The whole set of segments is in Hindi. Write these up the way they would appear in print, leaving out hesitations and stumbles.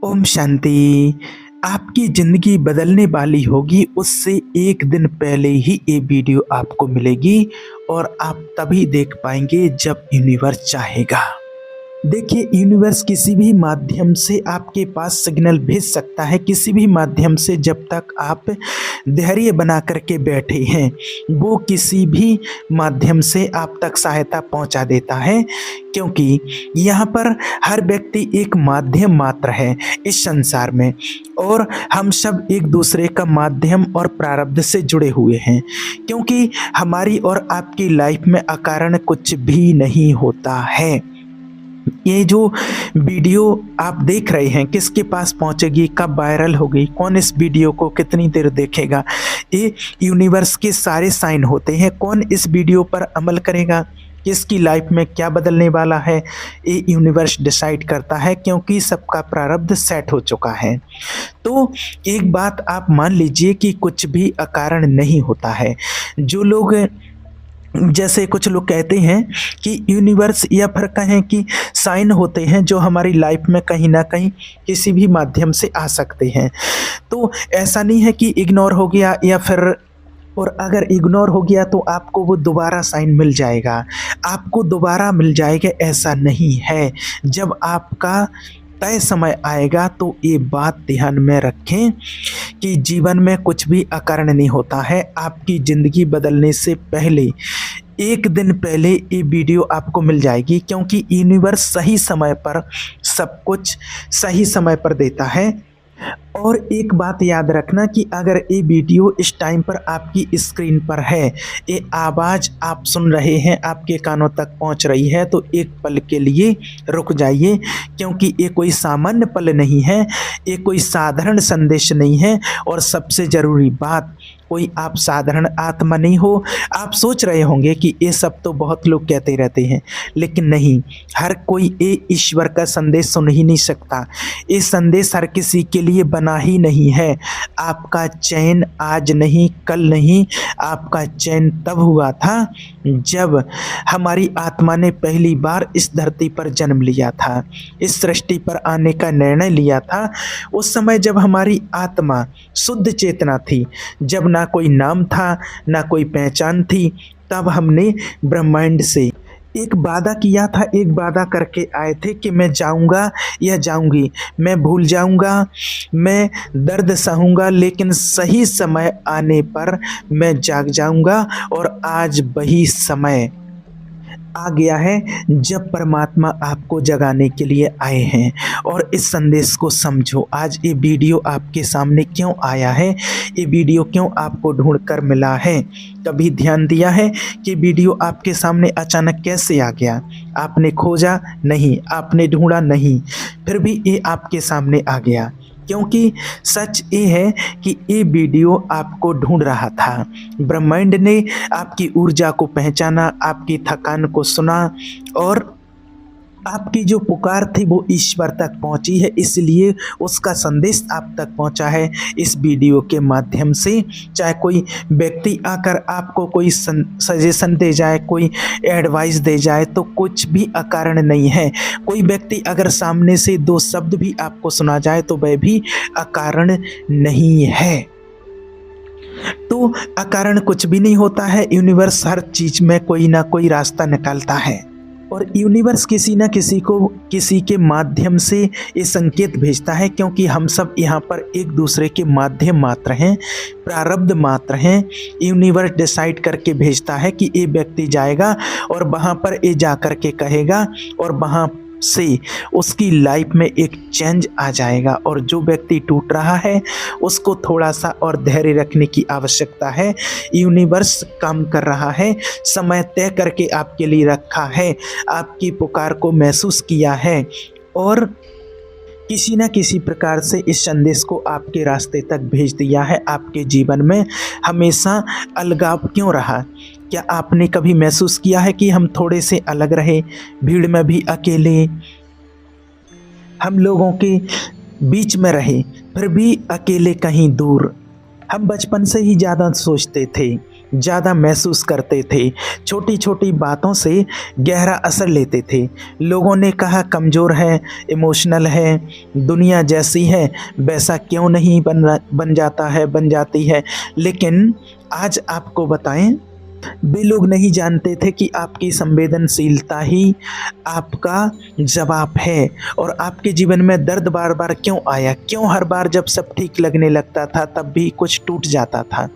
ओम शांति। आपकी ज़िंदगी बदलने वाली होगी उससे एक दिन पहले ही ये वीडियो आपको मिलेगी और आप तभी देख पाएंगे जब यूनिवर्स चाहेगा। देखिए, यूनिवर्स किसी भी माध्यम से आपके पास सिग्नल भेज सकता है, किसी भी माध्यम से, जब तक आप धैर्य बना करके बैठे हैं वो किसी भी माध्यम से आप तक सहायता पहुंचा देता है। क्योंकि यहाँ पर हर व्यक्ति एक माध्यम मात्र है इस संसार में, और हम सब एक दूसरे का माध्यम और प्रारब्ध से जुड़े हुए हैं। क्योंकि हमारी और आपकी लाइफ में अकारण कुछ भी नहीं होता है। ये जो वीडियो आप देख रहे हैं किसके पास पहुंचेगी, कब वायरल होगी, कौन इस वीडियो को कितनी देर देखेगा, ये यूनिवर्स के सारे साइन होते हैं। कौन इस वीडियो पर अमल करेगा, किसकी लाइफ में क्या बदलने वाला है, ये यूनिवर्स डिसाइड करता है। क्योंकि सबका प्रारब्ध सेट हो चुका है। तो एक बात आप मान लीजिए कि कुछ भी अकारण नहीं होता है। जो लोग, जैसे कुछ लोग कहते हैं कि यूनिवर्स या फिर कहें कि साइन होते हैं जो हमारी लाइफ में कहीं ना कहीं किसी भी माध्यम से आ सकते हैं। तो ऐसा नहीं है कि इग्नोर हो गया या फिर, और अगर इग्नोर हो गया तो आपको वो दोबारा साइन मिल जाएगा, आपको दोबारा मिल जाएगा, ऐसा नहीं है। जब आपका तय समय आएगा तो ये बात ध्यान में रखें कि जीवन में कुछ भी अकारण नहीं होता है। आपकी ज़िंदगी बदलने से पहले, एक दिन पहले ये वीडियो आपको मिल जाएगी। क्योंकि यूनिवर्स सही समय पर सब कुछ सही समय पर देता है। और एक बात याद रखना कि अगर ये वीडियो इस टाइम पर आपकी स्क्रीन पर है, ये आवाज़ आप सुन रहे हैं, आपके कानों तक पहुंच रही है, तो एक पल के लिए रुक जाइए। क्योंकि ये कोई सामान्य पल नहीं है, ये कोई साधारण संदेश नहीं है। और सबसे ज़रूरी बात, कोई आप साधारण आत्मा नहीं हो। आप सोच रहे होंगे कि ये सब तो बहुत लोग कहते रहते हैं, लेकिन नहीं, हर कोई ये ईश्वर का संदेश सुन ही नहीं सकता। ये संदेश हर किसी के लिए बना ही नहीं है। आपका चयन आज नहीं, कल नहीं, आपका चयन तब हुआ था जब हमारी आत्मा ने पहली बार इस धरती पर जन्म लिया था, इस सृष्टि पर आने का निर्णय लिया था। उस समय जब हमारी आत्मा शुद्ध चेतना थी, जब ना कोई नाम था ना कोई पहचान थी, तब हमने ब्रह्मांड से एक वादा किया था, एक वादा करके आए थे कि मैं जाऊंगा या जाऊंगी, मैं भूल जाऊंगा, मैं दर्द सहूंगा, लेकिन सही समय आने पर मैं जाग जाऊंगा। और आज वही समय आ गया है जब परमात्मा आपको जगाने के लिए आए हैं। और इस संदेश को समझो। आज ये वीडियो आपके सामने क्यों आया है, ये वीडियो क्यों आपको ढूंढ कर मिला है, कभी ध्यान दिया है कि वीडियो आपके सामने अचानक कैसे आ गया? आपने खोजा नहीं, आपने ढूंढा नहीं, फिर भी ये आपके सामने आ गया। क्योंकि सच ये है कि ये वीडियो आपको ढूंढ रहा था। ब्रह्मांड ने आपकी ऊर्जा को पहचाना, आपकी थकान को सुना, और आपकी जो पुकार थी वो ईश्वर तक पहुंची है। इसलिए उसका संदेश आप तक पहुंचा है इस वीडियो के माध्यम से। चाहे कोई व्यक्ति आकर आपको कोई सजेशन दे जाए, कोई एडवाइस दे जाए, तो कुछ भी अकारण नहीं है। कोई व्यक्ति अगर सामने से दो शब्द भी आपको सुना जाए तो वह भी अकारण नहीं है। तो अकारण कुछ भी नहीं होता है। यूनिवर्स हर चीज़ में कोई ना कोई रास्ता निकालता है। और यूनिवर्स किसी न किसी को किसी के माध्यम से ये संकेत भेजता है। क्योंकि हम सब यहाँ पर एक दूसरे के माध्यम मात्र हैं, प्रारब्ध मात्र हैं। यूनिवर्स डिसाइड करके भेजता है कि ये व्यक्ति जाएगा और वहाँ पर ये जा कर के कहेगा, और वहाँ से उसकी लाइफ में एक चेंज आ जाएगा। और जो व्यक्ति टूट रहा है उसको थोड़ा सा और धैर्य रखने की आवश्यकता है। यूनिवर्स काम कर रहा है, समय तय करके आपके लिए रखा है, आपकी पुकार को महसूस किया है, और किसी न किसी प्रकार से इस संदेश को आपके रास्ते तक भेज दिया है। आपके जीवन में हमेशा अलगाव क्यों रहा? क्या आपने कभी महसूस किया है कि हम थोड़े से अलग रहे, भीड़ में भी अकेले, हम लोगों के बीच में रहे, फिर भी अकेले कहीं दूर? हम बचपन से ही ज़्यादा सोचते थे ज़्यादा महसूस करते थे, छोटी छोटी बातों से गहरा असर लेते थे। लोगों ने कहा कमज़ोर है, इमोशनल है, दुनिया जैसी है वैसा क्यों नहीं बन जाती है। लेकिन आज आपको बताएं, वे लोग नहीं जानते थे कि आपकी संवेदनशीलता ही आपका जवाब है। और आपके जीवन में दर्द बार बार क्यों आया, क्यों हर बार जब सब ठीक लगने लगता था तब भी कुछ टूट जाता था,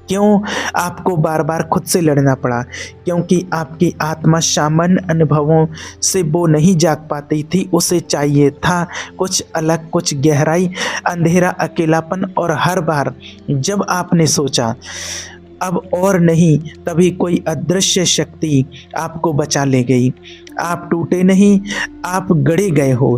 क्यों आपको बार बार खुद से लड़ना पड़ा। क्योंकि आपकी आत्मा सामान्य अनुभवों से वो नहीं जाग पाती थी, उसे चाहिए था कुछ अलग, कुछ गहराई, अंधेरा, अकेलापन। और हर बार जब आपने सोचा अब और नहीं, तभी कोई अदृश्य शक्ति आपको बचा ले गई। आप टूटे नहीं, आप गड़े गए हो।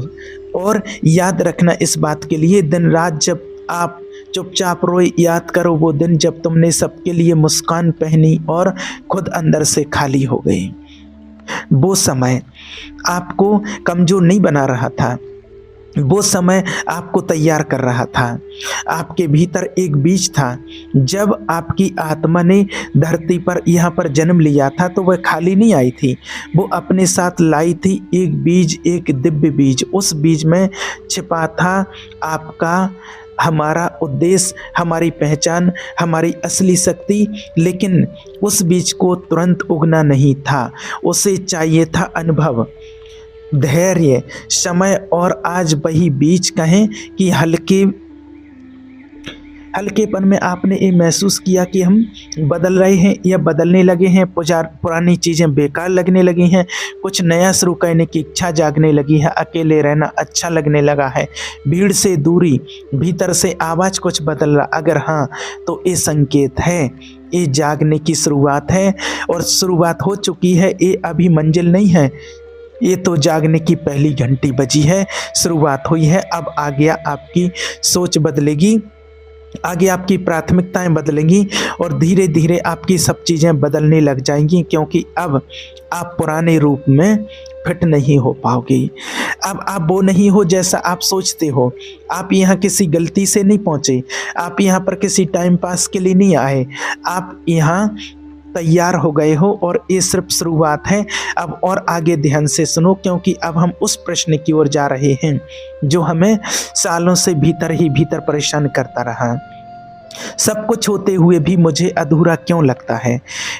और याद रखना इस बात के लिए, दिन रात जब आप चुपचाप रोए, याद करो वो दिन जब तुमने सबके लिए मुस्कान पहनी और खुद अंदर से खाली हो गई। वो समय आपको कमज़ोर नहीं बना रहा था, वो समय आपको तैयार कर रहा था। आपके भीतर एक बीज था। जब आपकी आत्मा ने धरती पर यहाँ पर जन्म लिया था तो वह खाली नहीं आई थी, वो अपने साथ लाई थी एक बीज, एक दिव्य बीज। उस बीज में छिपा था आपका, हमारा उद्देश्य, हमारी पहचान, हमारी असली शक्ति। लेकिन उस बीज को तुरंत उगना नहीं था, उसे चाहिए था अनुभव, धैर्य, समय। और आज वही बीज कहें कि हल्केपन में आपने ये महसूस किया कि हम बदल रहे हैं या बदलने लगे हैं, पुरानी चीज़ें बेकार लगने लगी हैं, कुछ नया शुरू करने की इच्छा जागने लगी है, अकेले रहना अच्छा लगने लगा है, भीड़ से दूरी, भीतर से आवाज़ कुछ बदल रहा। अगर हाँ तो ये संकेत है, ये जागने की शुरुआत है और शुरुआत हो चुकी है। ये अभी मंजिल नहीं है, ये तो जागने की पहली घंटी बजी है, शुरुआत हुई है। अब आगे आपकी सोच बदलेगी, आगे आपकी प्राथमिकताएं बदलेंगी और धीरे धीरे आपकी सब चीज़ें बदलने लग जाएंगी। क्योंकि अब आप पुराने रूप में फिट नहीं हो पाओगे। अब आप वो नहीं हो जैसा आप सोचते हो। आप यहाँ किसी गलती से नहीं पहुँचे, आप यहाँ पर किसी टाइम पास के लिए नहीं आए, आप यहाँ तैयार हो गए हो। और ये सिर्फ शुरुआत है। अब और आगे ध्यान से सुनो, क्योंकि अब हम उस प्रश्न की ओर जा रहे हैं जो हमें सालों से भीतर ही भीतर परेशान करता रहा। सब कुछ होते हुए भी मुझे अधूरा क्यों लगता है।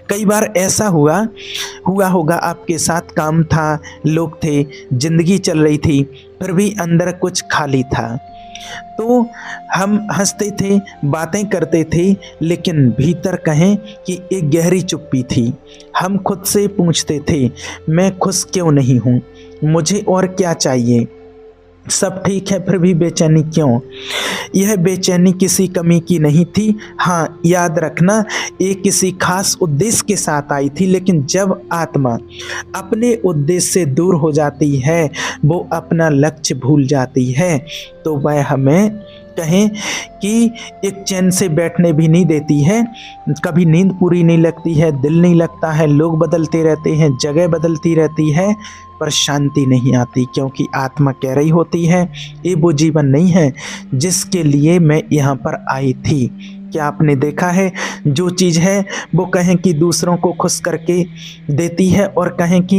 कई बार ऐसा हुआ होगा आपके साथ, काम था, लोग थे, जिंदगी चल रही थी, फिर भी अंदर कुछ खाली था। तो हम हंसते थे, बातें करते थे, लेकिन भीतर कहें कि एक गहरी चुप्पी थी। हम खुद से पूछते थे, मैं खुश क्यों नहीं हूँ, मुझे और क्या चाहिए, सब ठीक है फिर भी बेचैनी क्यों। यह बेचैनी किसी कमी की नहीं थी। हाँ, याद रखना, ये किसी खास उद्देश्य के साथ आई थी। लेकिन जब आत्मा अपने उद्देश्य से दूर हो जाती है, वो अपना लक्ष्य भूल जाती है, तो वह हमें कहें कि एक चैन से बैठने भी नहीं देती है। कभी नींद पूरी नहीं लगती है, दिल नहीं लगता है, लोग बदलते रहते हैं, जगह बदलती रहती है, पर शांति नहीं आती। क्योंकि आत्मा कह रही होती है, ये वो जीवन नहीं है जिसके लिए मैं यहाँ पर आई थी। क्या आपने देखा है, जो चीज़ है वो कहें कि दूसरों को खुश करके देती है और कहें कि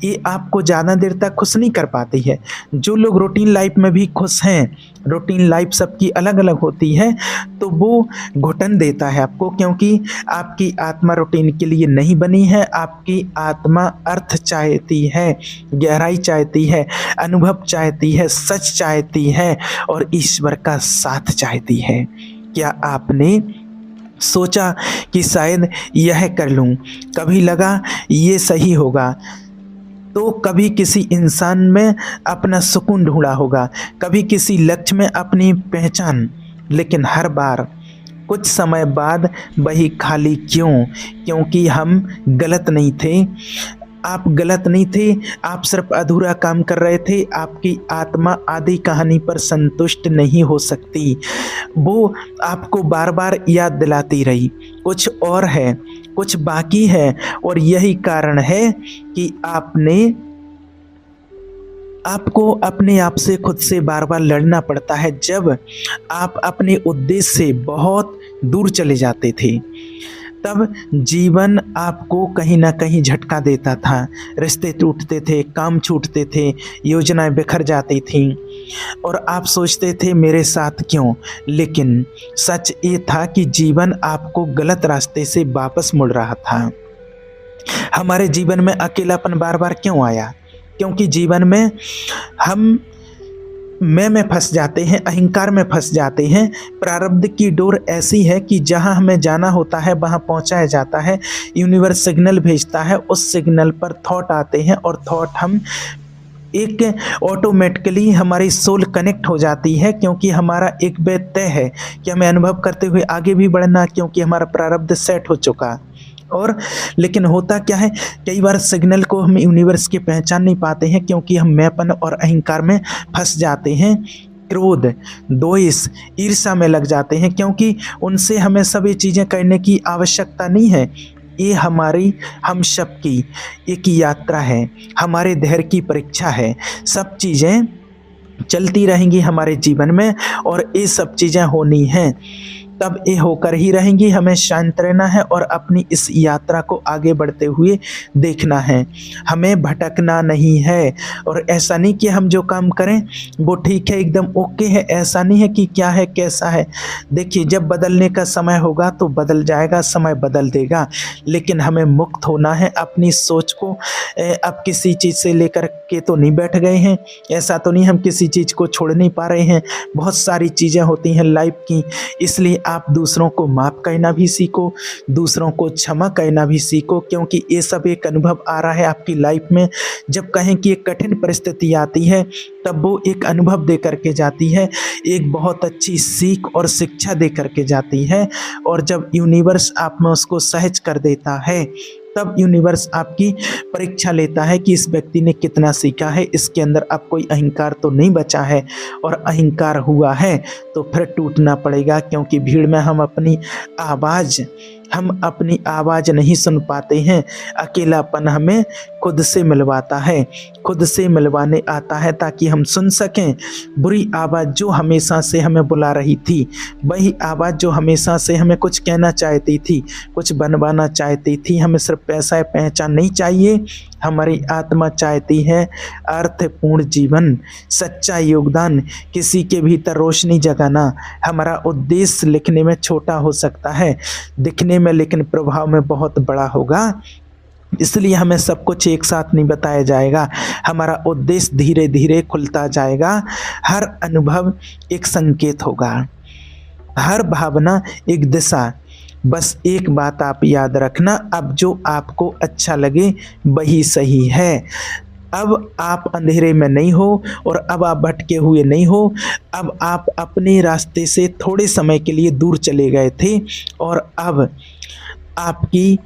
ये आपको ज़्यादा देर तक खुश नहीं कर पाती है। जो लोग रूटीन लाइफ में भी खुश हैं, रूटीन लाइफ सबकी अलग अलग होती है, तो वो घुटन देता है आपको। क्योंकि आपकी आत्मा रूटीन के लिए नहीं बनी है। आपकी आत्मा अर्थ चाहती है, गहराई चाहती है, अनुभव चाहती है, सच चाहती है और ईश्वर का साथ चाहती है। क्या आपने सोचा कि शायद यह कर लूं, कभी लगा ये सही होगा, तो कभी किसी इंसान में अपना सुकून ढूंढा होगा, कभी किसी लक्ष्य में अपनी पहचान। लेकिन हर बार कुछ समय बाद वही खाली क्यों? क्योंकि हम गलत नहीं थे। आप गलत नहीं थे, आप सिर्फ अधूरा काम कर रहे थे। आपकी आत्मा आधी कहानी पर संतुष्ट नहीं हो सकती। वो आपको बार बार याद दिलाती रही, कुछ और है, कुछ बाकी है। और यही कारण है कि आपको अपने आप से खुद से बार बार लड़ना पड़ता है। जब आप अपने उद्देश्य से बहुत दूर चले जाते थे, तब जीवन आपको कहीं न कहीं झटका देता था। रिश्ते टूटते थे, काम छूटते थे, योजनाएँ बिखर जाती थीं और आप सोचते थे मेरे साथ क्यों? लेकिन सच ये था कि जीवन आपको गलत रास्ते से वापस मुड़ रहा था। हमारे जीवन में अकेलापन बार-बार क्यों आया? क्योंकि जीवन में हम मैं में फँस जाते हैं, अहंकार में फँस जाते हैं। प्रारब्ध की डोर ऐसी है कि जहाँ हमें जाना होता है वहाँ पहुँचाया जाता है। यूनिवर्स सिग्नल भेजता है, उस सिग्नल पर थॉट आते हैं और थॉट हम एक ऑटोमेटिकली हमारी सोल कनेक्ट हो जाती है, क्योंकि हमारा एक वे तय है कि हमें अनुभव करते हुए आगे भी बढ़ना, क्योंकि हमारा प्रारब्ध सेट हो चुका। और लेकिन होता क्या है, कई बार सिग्नल को हम यूनिवर्स के पहचान नहीं पाते हैं, क्योंकि हम मैंपन और अहंकार में फंस जाते हैं। क्रोध, द्वेष, ईर्ष्या में लग जाते हैं, क्योंकि उनसे हमें सभी चीज़ें करने की आवश्यकता नहीं है। ये हमारी हम सबकी एक यात्रा है, हमारे धैर्य की परीक्षा है। सब चीज़ें चलती रहेंगी हमारे जीवन में और ये सब चीज़ें होनी हैं, तब ये होकर ही रहेंगी। हमें शांत रहना है और अपनी इस यात्रा को आगे बढ़ते हुए देखना है। हमें भटकना नहीं है। और ऐसा नहीं कि हम जो काम करें वो ठीक है, एकदम ओके है, ऐसा नहीं है कि क्या है कैसा है। देखिए, जब बदलने का समय होगा तो बदल जाएगा, समय बदल देगा। लेकिन हमें मुक्त होना है अपनी सोच को। अब किसी चीज़ से लेकर के तो नहीं बैठ गए हैं, ऐसा तो नहीं हम किसी चीज़ को छोड़ नहीं पा रहे हैं। बहुत सारी चीज़ें होती हैं लाइफ की, इसलिए आप दूसरों को माफ़ करना भी सीखो, दूसरों को क्षमा करना भी सीखो, क्योंकि ये सब एक अनुभव आ रहा है आपकी लाइफ में। जब कहें कि एक कठिन परिस्थिति आती है तब वो एक अनुभव दे करके जाती है, एक बहुत अच्छी सीख और शिक्षा दे करके जाती है। और जब यूनिवर्स आप में उसको सहज कर देता है, तब यूनिवर्स आपकी परीक्षा लेता है कि इस व्यक्ति ने कितना सीखा है, इसके अंदर अब कोई अहंकार तो नहीं बचा है। और अहंकार हुआ है तो फिर टूटना पड़ेगा, क्योंकि भीड़ में हम अपनी आवाज़ नहीं सुन पाते हैं। अकेलापन हमें खुद से मिलवाता है, खुद से मिलवाने आता है ताकि हम सुन सकें। बुरी आवाज़ जो हमेशा से हमें बुला रही थी, वही आवाज़ जो हमेशा से हमें कुछ कहना चाहती थी, कुछ बनवाना चाहती थी। हमें सिर्फ पैसा या पहचान नहीं चाहिए, हमारी आत्मा चाहती है अर्थपूर्ण जीवन, सच्चा योगदान, किसी के भीतर रोशनी जगाना। हमारा उद्देश्य लिखने में छोटा हो सकता है, दिखने में लेकिन प्रभाव में बहुत बड़ा होगा। इसलिए हमें सब कुछ एक साथ नहीं बताया जाएगा, हमारा उद्देश्य धीरे धीरे खुलता जाएगा। हर अनुभव एक संकेत होगा, हर भावना एक दिशा। बस एक बात आप याद रखना, अब जो आपको अच्छा लगे वही सही है। अब आप अंधेरे में नहीं हो और अब आप भटके हुए नहीं हो। अब आप अपने रास्ते से थोड़े समय के लिए दूर चले गए थे और अब आपकी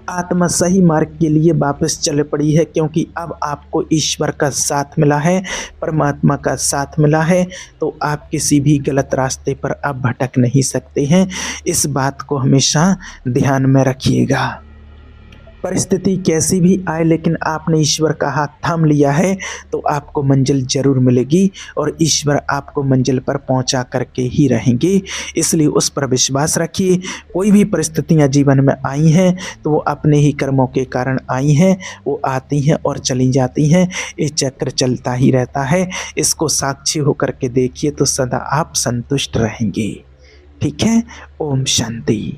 आत्मा सही मार्ग के लिए वापस चल पड़ी है, क्योंकि अब आपको ईश्वर का साथ मिला है, परमात्मा का साथ मिला है। तो आप किसी भी गलत रास्ते पर अब भटक नहीं सकते हैं। इस बात को हमेशा ध्यान में रखिएगा। परिस्थिति कैसी भी आए, लेकिन आपने ईश्वर का हाथ थाम लिया है तो आपको मंजिल जरूर मिलेगी और ईश्वर आपको मंजिल पर पहुंचा करके ही रहेंगे। इसलिए उस पर विश्वास रखिए। कोई भी परिस्थितियां जीवन में आई हैं तो वो अपने ही कर्मों के कारण आई हैं, वो आती हैं और चली जाती हैं। ये चक्र चलता ही रहता है। इसको साक्षी होकर के देखिए तो सदा आप संतुष्ट रहेंगे। ठीक है। ओम शांति।